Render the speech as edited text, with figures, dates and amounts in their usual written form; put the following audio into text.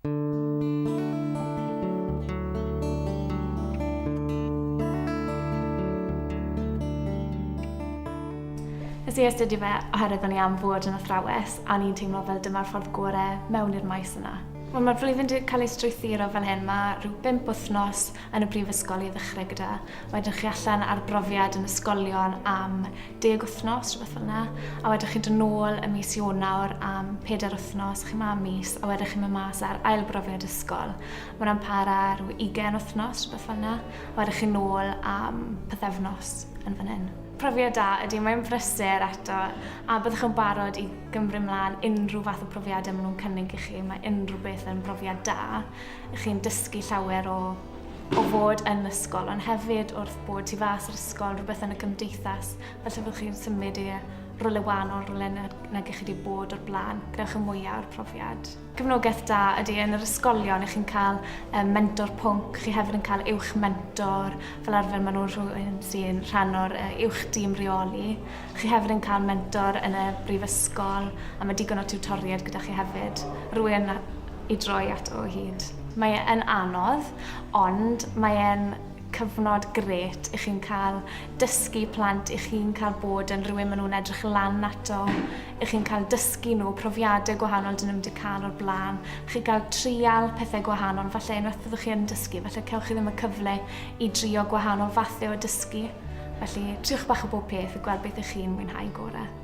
Nes i astudio fe oherwydd o'n i am fod yn athrawes a ni'n teimlo fel dyma'r ffordd gorau mewn i'r maes yna. Wel, mae'r flwyddyn wedi cael ei strwythuro fel hyn. Mae rhyw 5 wythnos yn y brifysgol i ddechrau gyda. Wedyn chi allan ar brofiad yn ysgolion am 10 wythnos, rhywbeth fel yna. A wedyn chi'n dod nôl y mis Ionawr am 4 wythnos, chi ma mis, a wedyn chi'n mynd mas ar ail brofiad ysgol. Mae hwnna'n para rhyw 20 wythnos, rhywbeth fel yna. A wedyn chi'n nôl am pythefnos yn fan hyn. Profiad da ydy, mae'n brysur eto, a byddwch yn barod i gymryd mlaen unrhyw fath o profiadau maen nhw'n cynnig i chi. Mae unrhyw beth yn brofiad da. Chi'n dysgu llawer o fod yn ysgol, ond hefyd wrth bod ti fas yr ysgol, rhywbeth yn y gymdeithas, felly byddwch chi'n symud i rwle wahanol, rwle nag ych chi wedi bod o'r blaen, gwnewch y mwyaf o'r profiad. Cefnogaeth da ydy, yn yr ysgolion ych chi'n cael mentor pwnc, chi hefyd yn cael uwch mentor, fel arfer maen nhw'n rhywun sy'n rhan o'r uwch dîm reoli. Chi hefyd yn cael mentor yn y brifysgol, a mae digon o tiwtoriaid gyda chi hefyd, rhywun i droi ato o hyd. Mae e'n anodd, ond mae e'n cyfnod gret. I chi'n cael dysgu plant, i chi'n cael bod yn rhywun maen nhw'n edrych lan ato, i chi'n cael dysgu nhw profiadau gwahanol dyn nhw wedi cael o'r blaen, chi'n cael trial pethau gwahanol, falle unwaith byddwch chi'n dysgu, falle cewch chi ddim y cyfle i drio gwahanol fathau o dysgu. Felly, triwch bach o bob peth a gweld beth ych chi'n mwynhau gorau.